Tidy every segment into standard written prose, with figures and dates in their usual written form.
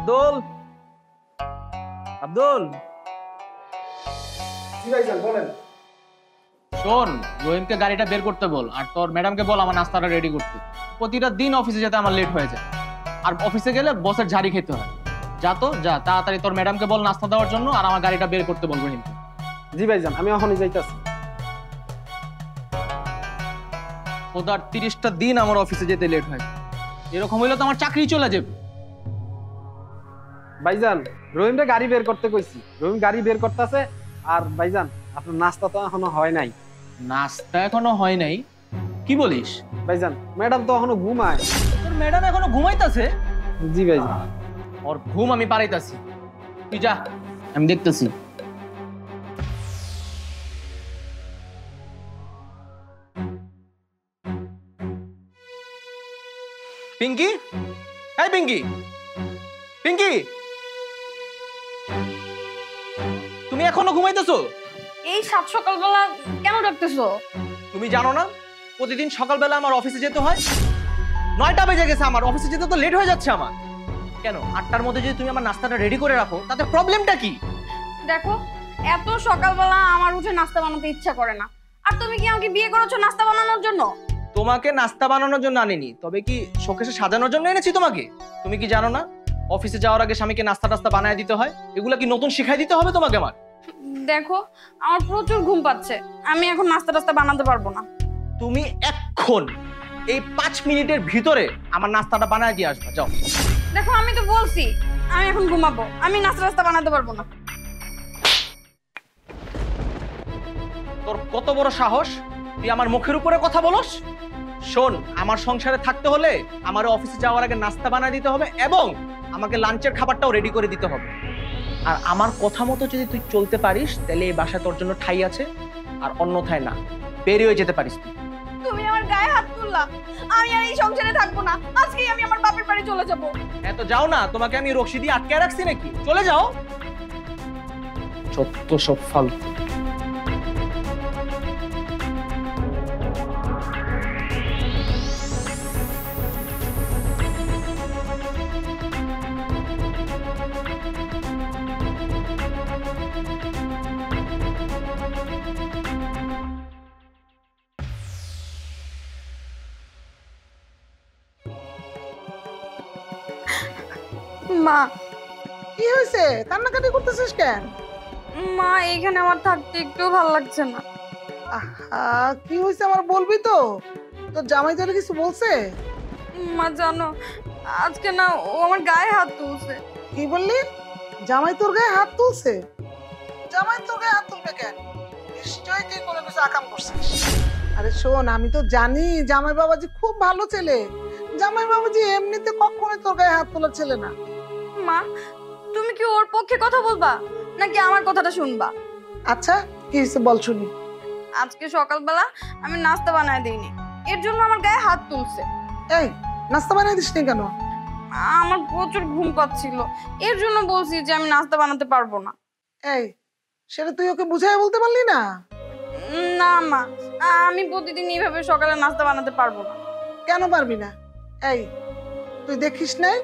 আব্দুল, আব্দুল, জি ভাইজান বলেন। শোন, রহিমকে গাড়িটা বের করতে বল, আর তোর ম্যাডামকে বল আমার নাস্তাটা রেডি করতে। প্রতিটা দিন অফিসে যেতে আমার লেট হয়ে যায়, আর অফিসে গেলে বসের ঝাড়ি খেতে হয়। যা তো যা, তাড়াতাড়ি তোর ম্যাডামকে বল নাস্তা দেওয়ার জন্য, আর আমার গাড়িটা বের করতে বল রহিমকে। জি ভাইজান, আমি এখনই যাইতাছি। খোদার 30টা দিন আমার অফিসে যেতে লেট হয়। এরকম হইলে তো আমার চাকরি চলে যাবে। ভাইজান, রহিমরে গাড়ি বের করতে কইছি, রহিম গাড়ি বের করতেছে। আর ভাইজান, আপনার নাস্তা তো এখনো হয় নাই। নাস্তা এখনো হয় নাই? কি বলিস? ভাইজান, ম্যাডাম তো এখনো ঘুমায়। তোর ম্যাডাম এখনো ঘুমাইতাছে? জি ভাইজান। ওর ঘুম আমি পারাইতাছি, তুই যা, আমি দেখতেছি। পিঙ্কি, এই পিঙ্কি, পিঙ্কি, তুমি এখনো ঘুমাইতেছো? এই সাত সকালবেলা কেন ডাকতেছো? তুমি জানো না প্রতিদিন সকালবেলা আমার অফিসে যেতে হয়? 9টা বেজে গেছে, আমার অফিসে যেতে তো লেট হয়ে যাচ্ছে আমার। কেন 8টার মধ্যে যদি তুমি আমার নাস্তাটা রেডি করে রাখো, তাতে প্রবলেমটা কি? দেখো, এত সকালবেলা আমার উঠে নাস্তা বানাতে ইচ্ছা করে না। আর তুমি কি আমাকে বিয়ে করেছো নাস্তা বানানোর জন্য? তোমাকে নাস্তা বানানোর জন্য আনিনি, তবে কি শোকেসে সাজানোর জন্য এনেছি তোমাকে। তুমি কি জানো না অফিসে যাওয়ার আগে স্বামীকে নাস্তা টাস্তা বানায় দিতে হয়? এগুলা কি নতুন শিখাই দিতে হবে তোমাকে আমার? দেখো, আমার প্রচুর ঘুম পাচ্ছে, আমি এখন নাস্তা টাস্তা বানাতে পারবো না। তুমি এখন এই 5 মিনিটের ভিতরে আমার নাস্তাটা বানায় দিয়ে আসবা, যাও। দেখো, আমি তো বলছি আমি এখন ঘুমাবো, আমি নাস্তা টাস্তা বানাতে পারবো না। তোর কত বড় সাহস, তুই আমার মুখের উপরে কথা বলস? শোন, আমার সংসারে থাকতে হলে আমার অফিসে যাওয়ার আগে নাস্তা বানায় দিতে হবে, এবং আমাকে লাঞ্চের খাবারটাও রেডি করে দিতে হবে। আর আমার কথা মতো যদি তুই চলতে পারিস, তাহলে এই বাসায় তোর জন্য ঠাঁই আছে, আর অন্যথায় না, বেরিয়ে যেতে পারিস তুই। তুমি আমার গায়ে হাত তুললা, আমি আর এই সংসারে থাকবো না। আজকেই আমি আমার বাপের বাড়ি চলে যাবো। এত যাও না, তোমাকে আমি রশি দিয়ে আটকে রাখছি নাকি? চলে যাও। যত সব ফালতু। মা, কি হয়েছে? কান্নাকাটি করতেছিস কেন? মা, এখানে আমার থাকতে একটু ভালো লাগছে না। আহা, কি হয়েছে আমার বলবি তো? তোর জামাই তোরে কিছু বলছে? মা জানো, আজকে না ও আমার গায়ে হাত তুলছে। কি বললি? জামাই তোর গায়ে হাত তুলছে? জামাই তোর গায়ে হাত তুলবে কেন? নিশ্চয়ই তুই কোনো কিছু আকাম করছিস। আরে শোন, আমি তো জানি জামাই বাবাজি খুব ভালো ছেলে। জামাই বাবাজি এমনিতে কখনোই তোর গায়ে হাত তোলার ছেলে না। মা, তুমি কি ওর পক্ষে কথা বলবা নাকি আমার কথাটা শুনবা? আচ্ছা, কি হয়েছে বল শুনি। আজকে সকালবেলা আমি নাস্তা বানায় দিইনি, এর জন্য আমার গায়ে হাত তুলছে। এই, নাস্তা বানিয়ে দিস নি কেন? আমার প্রচুর ঘুম পাচ্ছিল, এর জন্য বলছি যে আমি নাস্তা বানাতে পারবো না। এই, সেটা তুই ওকে বুঝাই বলতে পারলি না? না মা, আমি প্রতিদিন এইভাবে সকালে নাস্তা বানাতে পারবো না। কেন পারবি না? এই, তুই দেখিস নাই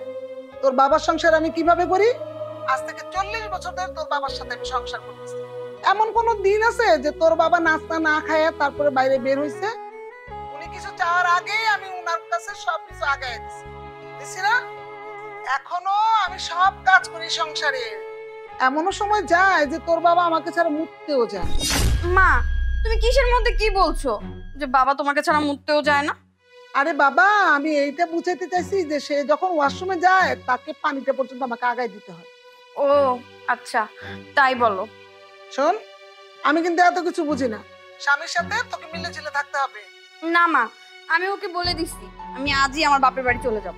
তোর বাবার সংসার আমি কিভাবে করি? আজ থেকে 40 বছর ধরে তোর বাবার সাথে আমি সংসার করতেছি। এমন কোন দিন আছে যে তোর বাবা নাস্তা না খায় তারপরে বাইরে বের হইছে? উনি কিছু চাওয়ার আগেই আমি উনার কাছে সবকিছু আগায় দিছি না? এখনো আমি সব কাজ করি সংসারে। এমনও সময় যায় যে তোর বাবা আমাকে ছাড়া মুততেও যায়। মা, তুমি কিসের মধ্যে কি বলছো যে বাবা তোমাকে ছাড়া মুততেও যায় না? আরে বাবা, আমি এইটা বুঝাইতে চাইছি যে সে যখন ওয়াশরুমে যায় তাকে পানিটা পর্যন্ত আমাকে আগায় দিতে হয়। ও আচ্ছা, তাই বলো। শোন, আমি কিন্তু এত কিছু বুঝি না। স্বামীর সাথে তোকে মিলে ঝিলে থাকতে হবে। না মা, আমি ওকে বলে দিচ্ছি আমি আজই আমার বাপের বাড়ি চলে যাব।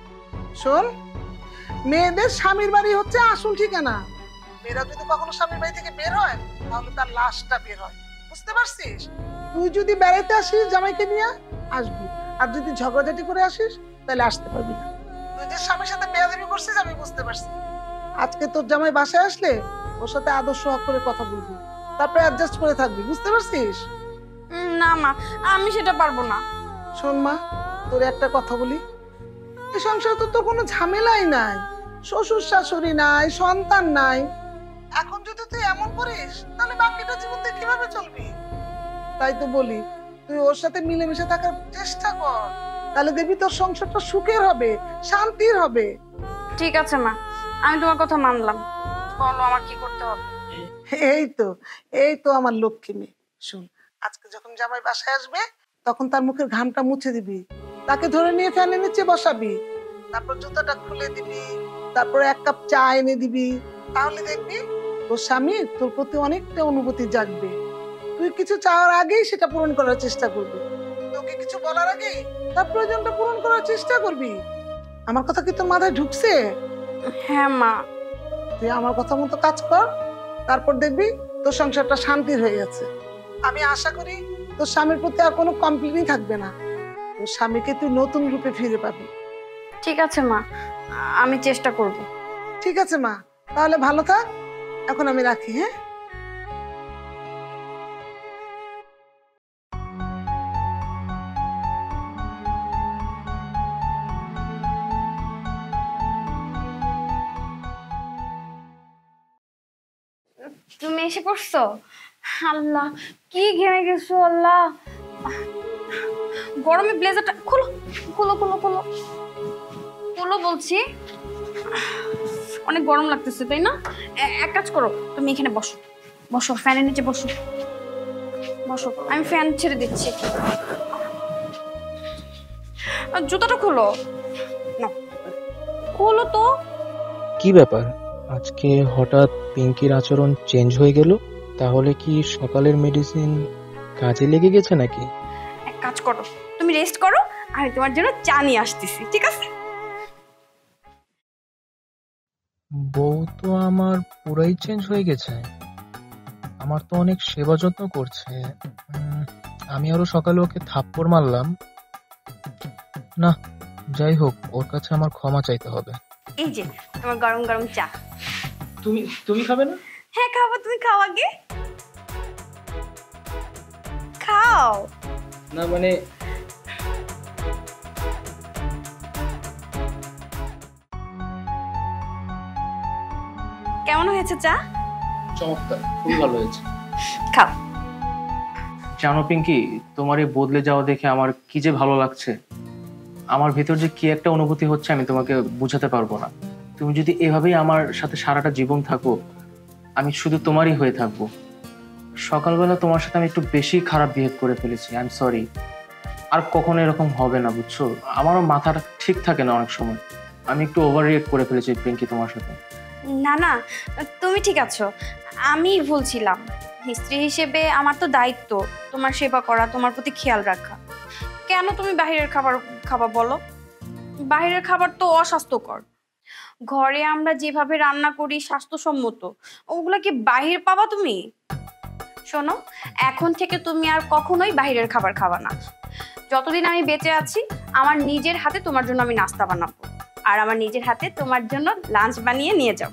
শোন, মেয়েদের স্বামীর বাড়ি হচ্ছে আসল ঠিকানা। মেয়েরা যদি কখনো স্বামীর বাড়ি থেকে বের হয় তাহলে তার লাশটা বের হয়, বুঝতে পারছিস? তুই যদি বেড়াইতে আসিস জামাইকে নিয়ে আসবি, আর যদি ঝগড়াঝাটি করে আসিস তাহলে আসতে পারবি না। তুই যে স্বামীর সাথে বেয়াদবি করছিস আমি বুঝতে পারছি। আজকে তোর জামাই বাসায় আসলে ওর সাথে আদর্শ হক করে কথা বলবি, তারপরে অ্যাডজাস্ট করে থাকবি, বুঝতে পারছিস? না মা, আমি সেটা পারবো না। শোন মা, তোর একটা কথা বলি, এই সংসারে তো তোর কোনো ঝামেলাই নাই। শ্বশুর শাশুড়ি নাই, সন্তান নাই। এখন যদি তুই এমন করিস তাহলে বাকিটা জীবন তুই কিভাবে চলবি? তাই তো বলি, তুই ওর সাথে মিলেমিশে থাকার চেষ্টা কর, তাহলে দেখবি তোর সংসারটা সুখের হবে, শান্তির হবে। ঠিক আছে মা, আমি তোমার কথা মানলাম। বলো আমার কি করতে হবে? এই তো আমার লক্ষ্মী মেয়ে। শোন, আজকে যখন জামাই বাসায় আসবে তখন তার মুখের ঘামটা মুছে দিবি, তাকে ধরে নিয়ে ফ্যানের নিচে বসাবি, তারপর জুতাটা খুলে দিবি, তারপর 1 কাপ চা এনে দিবি। তাহলে দেখবি তোর স্বামী তোর প্রতি অনেকটা অনুভূতি জাগবে। তুই কিছু চাওয়ার আগেই সেটা পূরণ করার চেষ্টা করবি, তোকে কিছু বলার আগেই তার প্রয়োজনটা পূরণ করার চেষ্টা করবি। আমার কথা কি তোর মাথায় ঢুকছে? হ্যাঁ মা। তুই আমার কথা মতো কাজ কর, তারপর দেখবি তোর সংসারটা শান্তির হয়ে গেছে। আমি আশা করি তোর স্বামীর প্রতি আর কোনো কমপ্লেনই থাকবে না, তোর স্বামীকে তুই নতুন রূপে ফিরে পাবি। ঠিক আছে মা, আমি চেষ্টা করব। ঠিক আছে মা, তাহলে ভালো থাক, এখন আমি রাখি। হ্যাঁ, তুমি এসে পড়ছো? আল্লাহ, কি ঘেমে গেছো! আল্লাহ, গরমে ব্লেজারটা খুলো খুলো খুলো খুলো খুলো বলছি। অনেক গরম লাগতেছে তাই না? এক কাজ করো, তুমি এখানে বসো, বসো ফ্যানের নিচে বসো, বসো, আমি ফ্যান ছেড়ে দিচ্ছি। জুতাটা খোলো না, খোলো তো। কি ব্যাপার, আজকে হঠাৎ পিঙ্কির আচরণ চেঞ্জ হয়ে গেল? তাহলে কি সকালের মেডিসিন কাজে লেগে গেছে নাকি? এক কাজ করো, তুমি রেস্ট করো, আমি তোমার জন্য চা নিয়ে আসতেছি, ঠিক আছে? বউ তো আমার পুরাই চেঞ্জ হয়ে গেছে, আমার তো অনেক সেবা যত্ন করছে। আমি আরো সকালে ওকে থাপ্পড় মারলাম না। যাই হোক, ওর কাছে আমার ক্ষমা চাইতে হবে। এই যে তোমার গরম গরম চা। তুমি খাবে না? হ্যাঁ খাবো, তুমি খাও আগে, খাও। না মানে কেমন হয়েছে চা? চমৎকার, খুবই ভালো হয়েছে। খাও। জানো পিঙ্কি, তোমার এই বদলে যাওয়া দেখে আমার কি যে ভালো লাগছে। আমার ভেতর যে কি একটা অনুভূতি হচ্ছে আমি তোমাকে বুঝাতে পারবো না। তুমি যদি এভাবেই আমার সাথে সারাটা জীবন থাকো, আমি শুধু তোমারই হয়ে থাকবো। সকালবেলা তোমার সাথে আমি একটু বেশি খারাপ বিহেভ করে ফেলেছি, আই এম সরি। আর কখনো এরকম হবে না, বুঝছো? আমারও মাথাটা ঠিক থাকে না অনেক সময়, আমি একটু ওভার রিয়েক্ট করে ফেলেছি পিঙ্কি তোমার সাথে। না না, তুমি ঠিক আছো, আমি ভুলছিলাম। স্ত্রী হিসেবে আমার তো দায়িত্ব তোমার সেবা করা, তোমার প্রতি খেয়াল রাখা। কেন তুমি বাহিরের খাবার খাবা বলো? বাহিরের খাবার তো অস্বাস্থ্যকর। ঘরে আমরা যেভাবে রান্না করি স্বাস্থ্যসম্মত, ওগুলা কি বাহির পাবা তুমি? শোনো, এখন থেকে তুমি আর কখনোই বাহিরের খাবার খাবা না। যতদিন আমি বেঁচে আছি, আমার নিজের হাতে তোমার জন্য আমি নাস্তা বানাবো, আর আমার নিজের হাতে তোমার জন্য লাঞ্চ বানিয়ে নিয়ে যাও।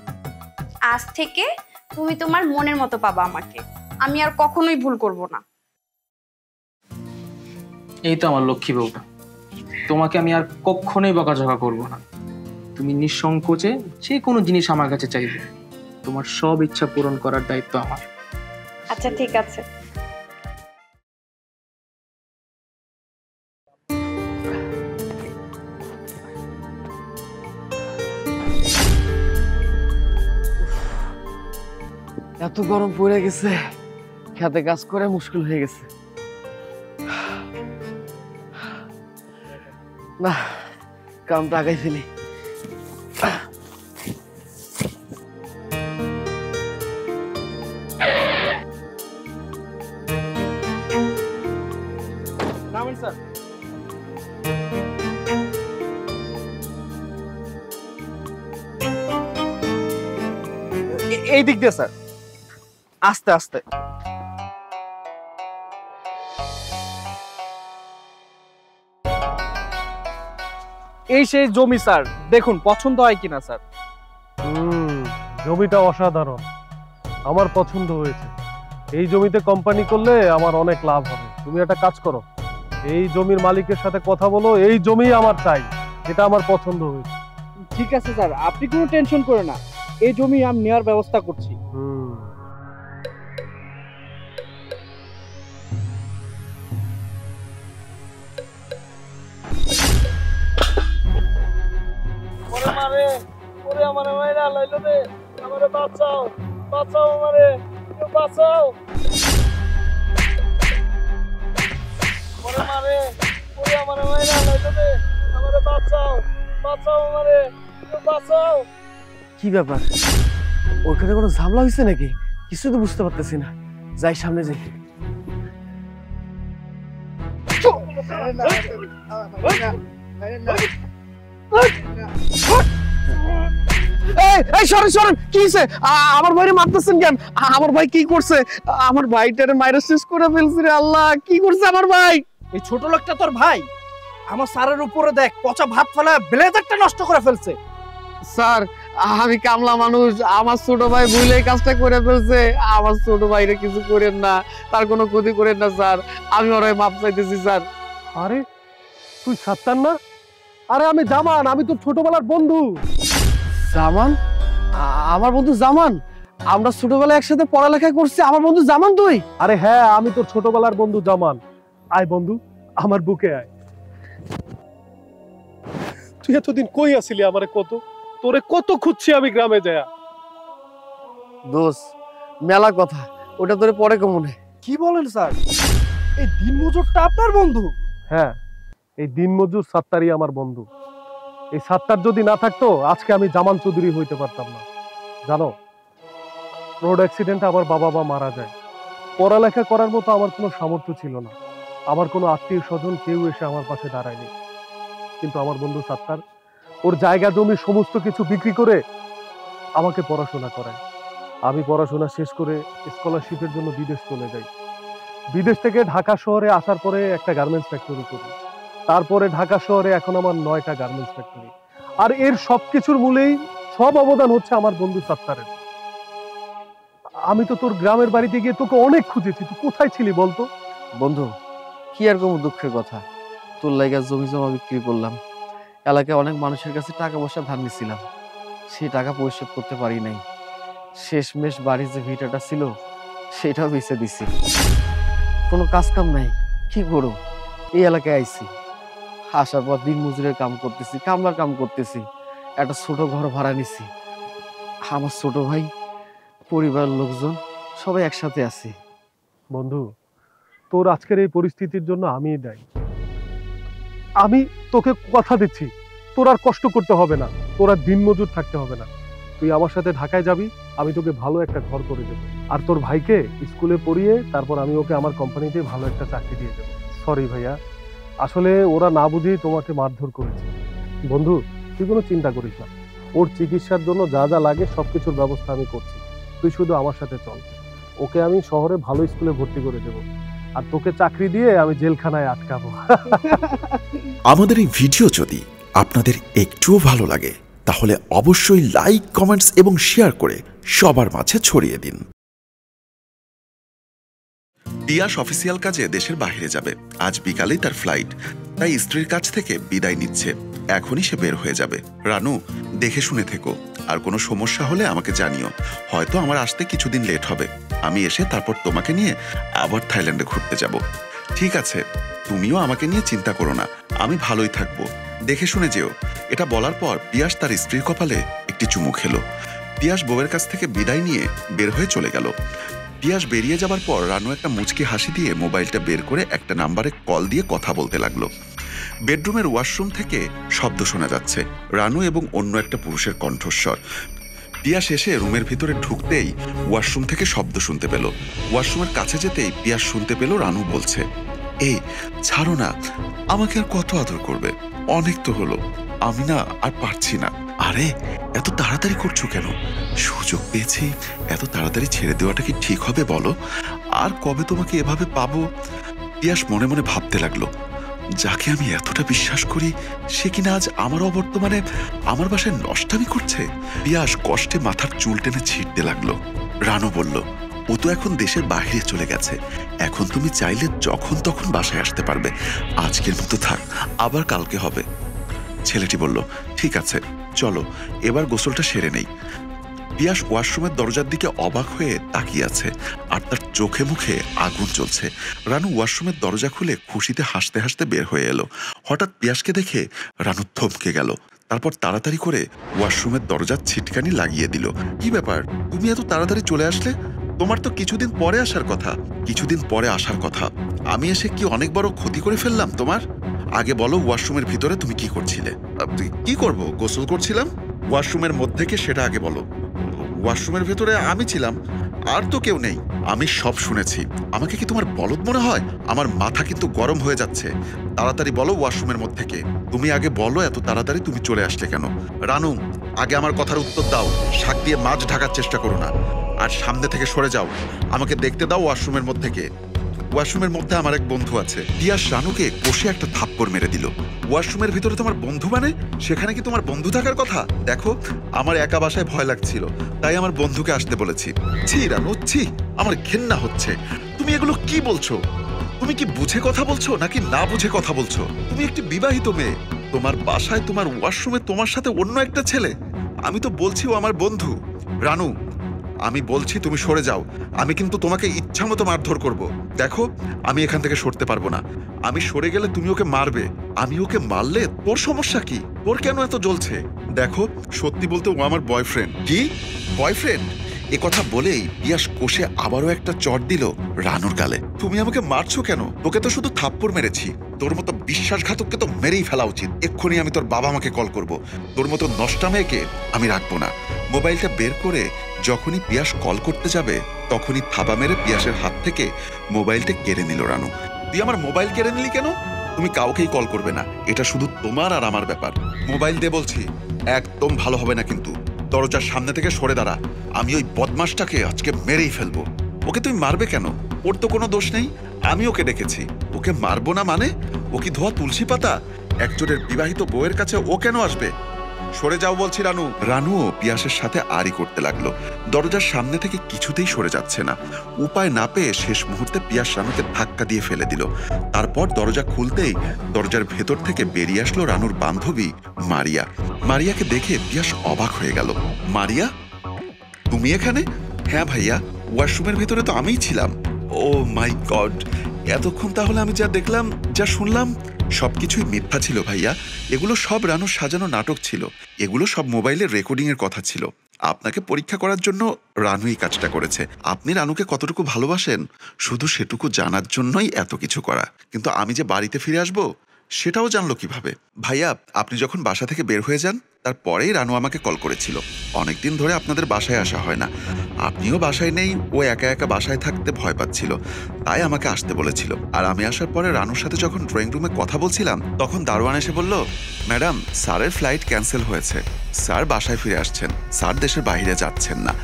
আজ থেকে তুমি তোমার মনের মতো পাবা আমাকে, আমি আর কখনোই ভুল করব না। এই তো আমার লক্ষ্মী বউটা, তোমাকে আমি আর কখনোই বকাঝকা করবো না। তুমি নিঃসংকোচে যে কোনো জিনিস আমার কাছে চাইবে, তোমার সব ইচ্ছা পূরণ করার দায়িত্ব আমার। আচ্ছা ঠিক আছে। এত গরম পড়ে গেছে, খেতে কাজ করে মুশকিল হয়ে গেছে। না, কামটা আগাই ফেলি। নামেন স্যার। এই দিক দিয়ে স্যার, আস্তে আস্তে। এই সেই জমি স্যার, দেখুন পছন্দ হয় কিনা স্যার। জমিটা অসাধারণ, আমার পছন্দ হয়েছে। এই জমিতে কোম্পানি করলে আমার অনেক লাভ হবে। তুমি একটা কাজ করো, এই জমির মালিকের সাথে কথা বলো, এই জমি আমার চাই, এটা আমার পছন্দ হয়েছে। ঠিক আছে স্যার, আপনি কোনো টেনশন করেন না, এই জমি আমি নেওয়ার ব্যবস্থা করছি। কি ব্যাপার, ওখানে কোনো ঝামেলা হয়েছে নাকি? কিছু তো বুঝতে পারতেছি না। যাই সামনে যাই। সরেন, কি হয়েছে? আমার ভাইরে মারতেছেন কেন? আমার ভাই কি করছে? আমার ভাইটারে মাইরা শেষ করে ফেলছে রে আল্লাহ। কি করছে আমার ভাই? এই ছোট লোকটা তোর ভাই? আমার স্যারের উপরে দেখ, পচা ভাত ফেলা ব্লেজারটা নষ্ট করে ফেলছে। স্যার, আমি কামলা মানুষ, আমার ছোট ভাই ভুলে কাজটা করে ফেলছে। আমার ছোট ভাইরে কিছু করেন না, তার কোনো ক্ষতি করেন না স্যার। আমি ওর মাপ চাইতেছি স্যার। আরে তুই সাত্তার না? আরে আমি জামান, আমি তোর ছোটবেলার বন্ধু। জামান? আমার বন্ধু জামান? আমরা ছোটবেলায় একসাথে পড়ালেখা করছি। আমার বন্ধু জামান তুই? আরে হ্যাঁ, আমি তোর ছোটবেলার বন্ধু জামান। আয় বন্ধু, আমার বুকে আয়। তুই এতদিন কই আসিলি? আমারে তোরে কত খুঁজছি আমি গ্রামে যায়া। দোষ মেলা কথা, ওটা তোরে পরে কমনে। কি বলেন স্যার, এই দিনমজুরটা আপনার বন্ধু? হ্যাঁ, এই দিনমজুর সাত্তারই আমার বন্ধু। এই সাত্তার যদি না থাকতো আজকে আমি জামান চৌধুরী হইতে পারতাম না। জানো, রোড অ্যাক্সিডেন্টে আমার বাবা মা মারা যায়। পড়ালেখা করার মতো আমার কোনো সামর্থ্য ছিল না। আমার কোনো আত্মীয় স্বজন কেউ এসে আমার পাশে দাঁড়ায়নি। কিন্তু আমার বন্ধু সাত্তার ওর জায়গা জমি সমস্ত কিছু বিক্রি করে আমাকে পড়াশোনা করায়। আমি পড়াশোনা শেষ করে স্কলারশিপের জন্য বিদেশ চলে যাই। বিদেশ থেকে ঢাকা শহরে আসার পরে একটা গার্মেন্টস ফ্যাক্টরি করি। তারপরে ঢাকা শহরে এখন আমার 9টা গার্মেন্টস ফ্যাক্টরি। আর এর সবকিছুর মূলেই সব অবদান হচ্ছে আমার বন্ধু সাত্তারের। আমি তো তোর গ্রামের বাড়িতে গিয়ে তোকে অনেক খুঁজেছি, তুই কোথায় ছিলি বলতো? বন্ধু, কি আর কোনো দুঃখের কথা, তোর লাইগা জমি জমা বিক্রি করলাম। এলাকায় অনেক মানুষের কাছে টাকা পয়সা ধার নিছিলাম, সেই টাকা পরিশোধ করতে পারি নাই। শেষমেশ বাড়ির যে ভিটাটা ছিল সেটাও বেঁচে দিছি। কোনো কাজ কাম নাই, কি করো? এই এলাকায় আইছি, আসার পর দিন মজুরের কাম করতেছি, কামলার কাম করতেছি। একটা ছোট ঘর ভাড়া নিছি। আমার ছোট ভাই, পরিবারের লোকজন সবাই একসাথে আছি। বন্ধু, তোর আজকের এই পরিস্থিতির জন্য আমিই দায়ী। আমি তোকে কথা দিচ্ছি, তোর আর কষ্ট করতে হবে না, তোর আর দিনমজুর থাকতে হবে না। তুই আমার সাথে ঢাকায় যাবি, আমি তোকে ভালো একটা ঘর করে দেবো। আর তোর ভাইকে স্কুলে পড়িয়ে তারপর আমি ওকে আমার কোম্পানিতে ভালো একটা চাকরি দিয়ে দেবো। সরি ভাইয়া, আসলে ওরা না বুঝেই তোমাকে মারধর করেছে। বন্ধু, তুই কোনো চিন্তা করিস না, ওর চিকিৎসার জন্য যা যা লাগে সবকিছুর ব্যবস্থা আমি করছি। তুই শুধু আমার সাথে চল, ওকে আমি শহরে ভালো স্কুলে ভর্তি করে দেবো। আর তোকে চাকরি দিয়ে আমি জেলখানায় আটকাবো। আমাদের এই ভিডিও যদি আপনাদের একটুও ভালো লাগে তাহলে অবশ্যই লাইক, কমেন্টস এবং শেয়ার করে সবার মাঝে ছড়িয়ে দিন। পিয়াস অফিসিয়াল কাজে দেশের বাইরে যাবে। আজ বিকালেই তার ফ্লাইট, তাই স্ত্রীর কাছ থেকে বিদায় নিচ্ছে। এখনই সে বের হয়ে যাবে। রানু, দেখে শুনে থেকো, আর কোনো সমস্যা হলে আমাকে জানিও। হয়তো আমার আসতে কিছুদিন লেট হবে। আমি এসে তারপর তোমাকে নিয়ে আবার থাইল্যান্ডে ঘুরতে যাব। ঠিক আছে, তুমিও আমাকে নিয়ে চিন্তা করো না, আমি ভালোই থাকবো। দেখে শুনে যেও। এটা বলার পর পিয়াস তার স্ত্রীর কপালে একটি চুমু খেলো। পিয়াস বউয়ের কাছ থেকে বিদায় নিয়ে বের হয়ে চলে গেল। পিয়াস বেরিয়ে যাবার পর রানু একটা মুচকি হাসি দিয়ে মোবাইলটা বের করে একটা নাম্বারে কল দিয়ে কথা বলতে লাগলো। বেডরুমের ওয়াশরুম থেকে শব্দ শোনা যাচ্ছে, রানু এবং অন্য একটা পুরুষের কণ্ঠস্বর। পিয়াস এসে রুমের ভিতরে ঢুকতেই ওয়াশরুম থেকে শব্দ শুনতে পেল। ওয়াশরুমের কাছে যেতেই পিয়াস শুনতে পেল রানু বলছে, এই ছাড়ো না, আমাকে আর কত আদর করবে? অনেক তো হলো, আমি না আর পারছি না। আরে এত তাড়াতাড়ি করছো কেন? সুযোগ পেয়েছি, এত তাড়াতাড়ি ছেড়ে দেওয়াটা কি ঠিক হবে বলো? আর কবে তোমাকে এভাবে পাবো? পিয়াস মনে মনে ভাবতে লাগলো, যাকে আমি এতটা বিশ্বাস করি সে কিনা আজ আমার অবর্তমানে আমার বাসায় নষ্টামি করছে। পিয়াস কষ্টে মাথার চুল টেনে ছিঁড়তে লাগলো। রানু বলল, ও তো এখন দেশের বাইরে চলে গেছে, এখন তুমি চাইলে যখন তখন বাসায় আসতে পারবে। আজকের মতো থাক, আবার কালকে হবে। ছেলেটি বলল, ঠিক আছে চলো এবার গোসলটা সেরে নেই। পিয়াস ওয়াশরুমের দরজার দিকে অবাক হয়ে তাকিয়ে আছে, আর তার চোখে মুখে আগুন জ্বলছে। রানু ওয়াশরুমের দরজা খুলে খুশিতে হাসতে হাসতে বের হয়ে এলো। হঠাৎ পিয়াসকে দেখে রানু থমকে গেল, তারপর তাড়াতাড়ি করে ওয়াশরুমের দরজার ছিটকানি লাগিয়ে দিল। কি ব্যাপার, তুমি এত তাড়াতাড়ি চলে আসলে? তোমার তো কিছুদিন পরে আসার কথা। কিছুদিন পরে আসার কথা, আমি এসে কি অনেক বড় ক্ষতি করে ফেললাম তোমার? আগে বলো, ওয়াশরুমের ভিতরে তুমি কি করছিলে? কি করব, গোসল করছিলাম। ওয়াশরুমের মধ্যে কি সেটা আগে বলো। ওয়াশরুমের ভেতরে আমি ছিলাম, আর তো কেউ নেই। আমি সব শুনেছি। আমাকে কি তোমার বলদ মনে হয়? আমার মাথা কিন্তু গরম হয়ে যাচ্ছে। তাড়াতাড়ি বলো ওয়াশরুমের মধ্যে কে। তুমি আগে বলো, এত তাড়াতাড়ি তুমি চলে আসলে কেন? রানু, আগে আমার কথার উত্তর দাও। শাক দিয়ে মাছ ঢাকার চেষ্টা করো না, আর সামনে থেকে সরে যাও। আমাকে দেখতে দাও ওয়াশরুমের মধ্যে কে। ওয়াশরুমের মধ্যে আমার এক বন্ধু আছে। পিয়াস রানুকে কষে একটা থাপ্পড় মেরে দিল। ওয়াশরুমের ভিতরে তোমার বন্ধু মানে? সেখানে কি তোমার বন্ধু থাকার কথা? দেখো, আমার একা বাসায় ভয় লাগছিল, তাই আমার বন্ধুকে আসতে বলেছি। ছি রানু, ছি, আমার ঘেন্না হচ্ছে। তুমি এগুলো কি বলছো? তুমি কি বুঝে কথা বলছো নাকি না বুঝে কথা বলছো? তুমি একটি বিবাহিত মেয়ে, তোমার বাসায় তোমার ওয়াশরুমে তোমার সাথে অন্য একটা ছেলে। আমি তো বলছি ও আমার বন্ধু। রানু, আমি বলছি তুমি সরে যাও। আমি কিন্তু তোমাকে ইচ্ছা মতো মারধর করবো। দেখো, আমি এখান থেকে সরতে পারবো না। আমি সরে গেলে তুমি ওকে মারবে। আমি ওকে মারলে তোর সমস্যা কি? তোর কেন এত জ্বলছে? দেখো, সত্যি বলতে ও আমার বয়ফ্রেন্ড। কি বয়ফ্রেন্ড? এ কথা বলেই পিয়াস কষে আবারও একটা চট দিল রানুর গালে। তুমি আমাকে মারছো কেন? তোকে তো শুধু থাপ্পড় মেরেছি। তোর মতো বিশ্বাসঘাতককে তো মেরেই ফেলা উচিত। এক্ষুনি আমি তোর বাবা মাকে কল করব। তোর মতো নষ্টা মেয়েকে আমি রাখবো না। মোবাইলটা বের করে যখনই পিয়াস কল করতে যাবে, তখনই থাবা মেরে পিয়াসের হাত থেকে মোবাইলটা কেড়ে নিল রানু। তুই আমার মোবাইল কেড়ে নিলি কেন? তুমি কাউকেই কল করবে না, এটা শুধু তোমার আর আমার ব্যাপার। মোবাইল দে বলছি। একদম ভালো হবে না কিন্তু। দরজার সামনে থেকে সরে দাঁড়া। আমি ওই বদমাসটাকে আজকে মেরেই ফেলবো। ওকে তুমি মারবে কেন? ওর তো কোনো দোষ নেই। আমি ওকে ডেকেছি। ওকে মারবো না মানে? ও কি ধোয়া তুলসী পাতা? একজনের বিবাহিত বউয়ের কাছে ও কেন আসবে? সরে যাও বলছি রানু। রানুও পিয়াসের সাথে আড়ি করতে লাগলো। দরজার সামনে থেকে কিছুতেই সরে যাচ্ছে না। উপায় না পেয়ে শেষ মুহূর্তে পিয়াস রানুকে ধাক্কা দিয়ে ফেলে দিল। তারপর দরজা খুলতেই দরজার ভেতর থেকে বেরিয়ে আসলো রানুর বান্ধবী মারিয়া। মারিয়াকে দেখে পিয়াস অবাক হয়ে গেল। মারিয়া, তুমি এখানে? হ্যাঁ ভাইয়া, ওয়াশরুমের ভেতরে তো আমিই ছিলাম। ও মাই গড, এতক্ষণ তাহলে আমি যা দেখলাম, যা শুনলাম, সবকিছুই মিথ্যা ছিল ভাইয়া। এগুলো সব রানুর সাজানো নাটক ছিল। এগুলো সব মোবাইলের রেকর্ডিং এর কথা ছিল। আপনাকে পরীক্ষা করার জন্য রানু এই কাজটা করেছে। আপনি রানুকে কতটুকু ভালোবাসেন শুধু সেটুকু জানার জন্যই এত কিছু করা। কিন্তু আমি যে বাড়িতে ফিরে আসবো সেটাও জানলো কিভাবে? ভাইয়া, আপনি যখন বাসা থেকে বের হয়ে যান তারপরেই রানু আমাকে কল করেছিল। অনেকদিন ধরে আপনাদের বাসায় আসা হয় না। আপনিও বাসায় নেই, ও একা একা বাসায় থাকতে ভয় পাচ্ছিল, তাই আমাকে আসতে বলেছিল। আর আমি আসার পরে রানুর সাথে যখন ড্রয়িং রুমে কথা বলছিলাম, তখন দারোয়ান এসে বলল, ম্যাডাম, স্যারের ফ্লাইট ক্যান্সেল হয়েছে। স্যার বাসায় ফিরে আসছেন, স্যার দেশের বাইরে যাচ্ছেন না।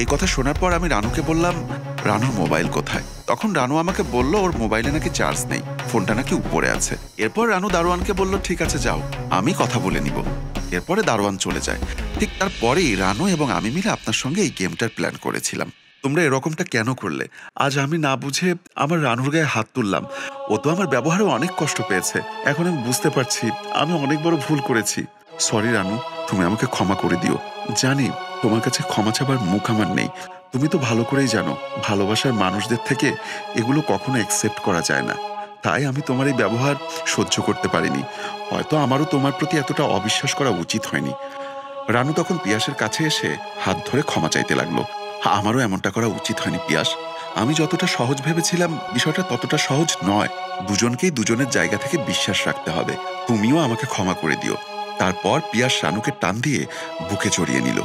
এই কথা শোনার পর আমি রানুকে বললাম, রানুর মোবাইল কোথায়? তখন রানু আমাকে বলল ওর মোবাইলে নাকি চার্জ নেই, ফোনটা নাকি উপরে আছে। এরপর রানু দারোয়ানকে বলল, ঠিক আছে যাও, আমি কথা বলে নিব। এরপরে দারোয়ান চলে যায়। ঠিক তারপরেই রানু এবং আমি মিলে আপনার সঙ্গে এই গেমটার প্ল্যান করেছিলাম। তোমরা এরকমটা কেন করলে? আজ আমি না বুঝে আমার রানুর গায়ে হাত তুললাম। ও তো আমার ব্যবহারে অনেক কষ্ট পেয়েছে। এখন আমি বুঝতে পারছি আমি অনেক বড় ভুল করেছি। সরি রানু, তুমি আমাকে ক্ষমা করে দিও। জানি তোমার কাছে ক্ষমা চাবার মুখ আমার নেই। তুমি তো ভালো করেই জানো ভালোবাসার মানুষদের থেকে এগুলো কখনো অ্যাকসেপ্ট করা যায় না। তাই আমি তোমার এই ব্যবহার সহ্য করতে পারিনি। হয়তো আমারও তোমার প্রতি এতটা অবিশ্বাস করা উচিত হয়নি। রানু তখন পিয়াসের কাছে এসে হাত ধরে ক্ষমা চাইতে লাগলো। আমারও এমনটা করা উচিত হয়নি পিয়াস। আমি যতটা সহজ ভেবেছিলাম বিষয়টা ততটা সহজ নয়। দুজনকেই দুজনের জায়গা থেকে বিশ্বাস রাখতে হবে। তুমিও আমাকে ক্ষমা করে দিও। তারপর পিয়াস রানুকে টান দিয়ে বুকে জড়িয়ে নিল।